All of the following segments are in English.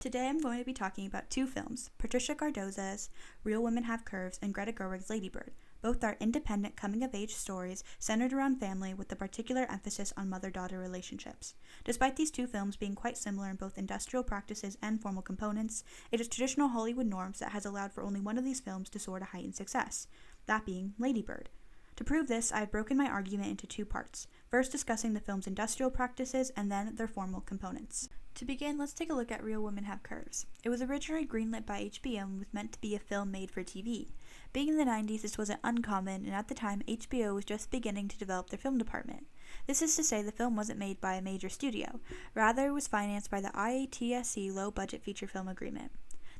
Today I'm going to be talking about two films, Patricia Cardoso's Real Women Have Curves and Greta Gerwig's Lady Bird. Both are independent coming-of-age stories centered around family with a particular emphasis on mother-daughter relationships. Despite these two films being quite similar in both industrial practices and formal components, it is traditional Hollywood norms that has allowed for only one of these films to soar to heightened success, that being Lady Bird. To prove this, I have broken my argument into two parts, first discussing the film's industrial practices and then their formal components. To begin, let's take a look at Real Women Have Curves. It was originally greenlit by HBO and was meant to be a film made for TV. Being in the 90s, this wasn't uncommon, and at the time, HBO was just beginning to develop their film department. This is to say the film wasn't made by a major studio. Rather, it was financed by the IATSE low-budget feature film agreement.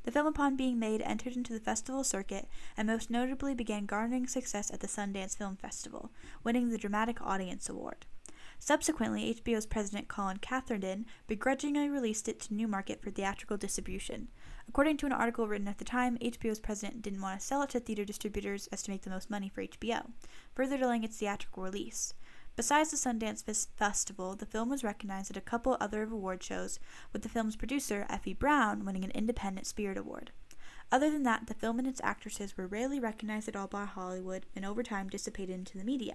The film, upon being made, entered into the festival circuit and most notably began garnering success at the Sundance Film Festival, winning the Dramatic Audience Award. Subsequently, HBO's president Colin Catherden begrudgingly released it to Newmarket for theatrical distribution. According to an article written at the time, HBO's president didn't want to sell it to theater distributors as to make the most money for HBO, further delaying its theatrical release. Besides the Sundance Festival, the film was recognized at a couple other award shows, with the film's producer, Effie Brown, winning an Independent Spirit Award. Other than that, the film and its actresses were rarely recognized at all by Hollywood and over time dissipated into the media.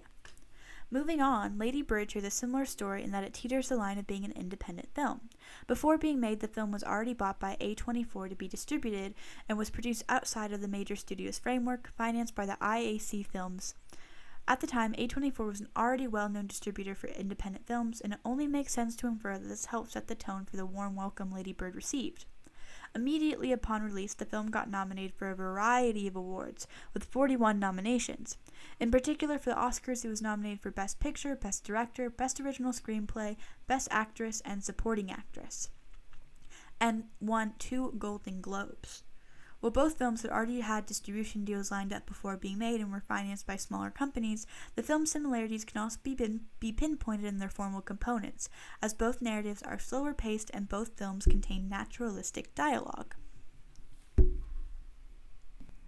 Moving on, Lady Bird shares a similar story in that it teeters the line of being an independent film. Before being made, the film was already bought by A24 to be distributed and was produced outside of the major studio's framework, financed by the IAC Films. At the time, A24 was an already well-known distributor for independent films, and it only makes sense to infer that this helped set the tone for the warm welcome Lady Bird received. Immediately upon release, the film got nominated for a variety of awards, with 41 nominations. In particular, for the Oscars, it was nominated for Best Picture, Best Director, Best Original Screenplay, Best Actress, and Supporting Actress, and won 2 Golden Globes. While both films had already had distribution deals lined up before being made and were financed by smaller companies, the film's similarities can also be pinpointed in their formal components, as both narratives are slower paced and both films contain naturalistic dialogue.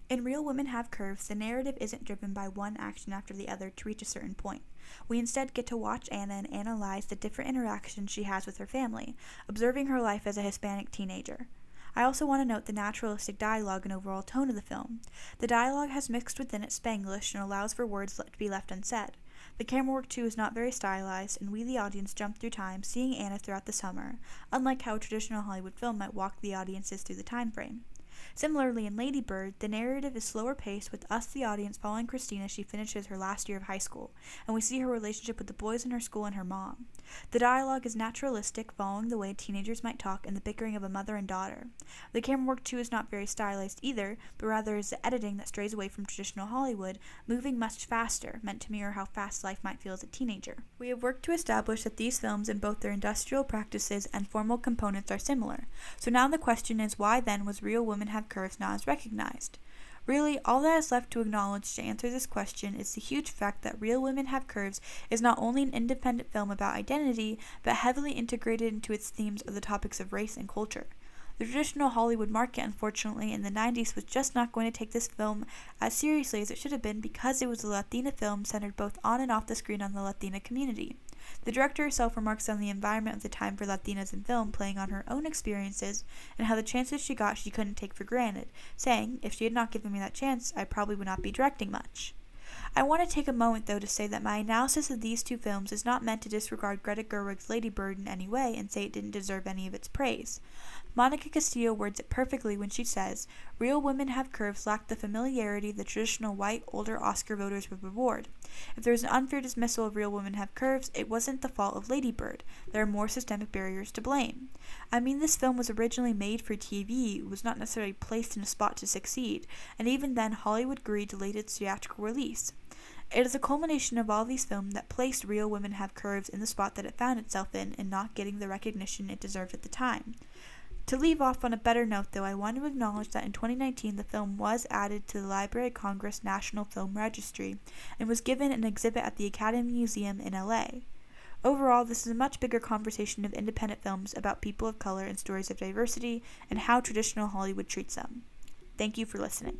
In Real Women Have Curves, the narrative isn't driven by one action after the other to reach a certain point. We instead get to watch Anna and analyze the different interactions she has with her family, observing her life as a Hispanic teenager. I also want to note the naturalistic dialogue and overall tone of the film. The dialogue has mixed within it Spanglish and allows for words to be left unsaid. The camera work too is not very stylized, and we the audience jump through time seeing Anna throughout the summer, unlike how a traditional Hollywood film might walk the audiences through the time frame. Similarly, in Lady Bird, the narrative is slower paced, with us, the audience, following Christina as she finishes her last year of high school, and we see her relationship with the boys in her school and her mom. The dialogue is naturalistic, following the way teenagers might talk and the bickering of a mother and daughter. The camera work, too, is not very stylized either, but rather is the editing that strays away from traditional Hollywood, moving much faster, meant to mirror how fast life might feel as a teenager. We have worked to establish that these films, in both their industrial practices and formal components, are similar. So now the question is, why then was Real Women Have Curves not as recognized? Really, all that is left to acknowledge to answer this question is the huge fact that Real Women Have Curves is not only an independent film about identity, but heavily integrated into its themes of the topics of race and culture. The traditional Hollywood market, unfortunately, in the 90s was just not going to take this film as seriously as it should have been because it was a Latina film centered both on and off the screen on the Latina community. The director herself remarks on the environment of the time for Latinas in film, playing on her own experiences and how the chances she got she couldn't take for granted, saying, "If she had not given me that chance, I probably would not be directing much." I want to take a moment, though, to say that my analysis of these two films is not meant to disregard Greta Gerwig's Lady Bird in any way and say it didn't deserve any of its praise. Monica Castillo words it perfectly when she says, "Real Women Have Curves lack the familiarity the traditional white, older Oscar voters would reward. If there was an unfair dismissal of Real Women Have Curves, it wasn't the fault of Lady Bird. There are more systemic barriers to blame. I mean, this film was originally made for TV, it was not necessarily placed in a spot to succeed, and even then Hollywood greed delayed its theatrical release. It is a culmination of all these films that placed Real Women Have Curves in the spot that it found itself in and not getting the recognition it deserved at the time." To leave off on a better note, though, I want to acknowledge that in 2019 the film was added to the Library of Congress National Film Registry and was given an exhibit at the Academy Museum in LA. Overall, this is a much bigger conversation of independent films about people of color and stories of diversity and how traditional Hollywood treats them. Thank you for listening.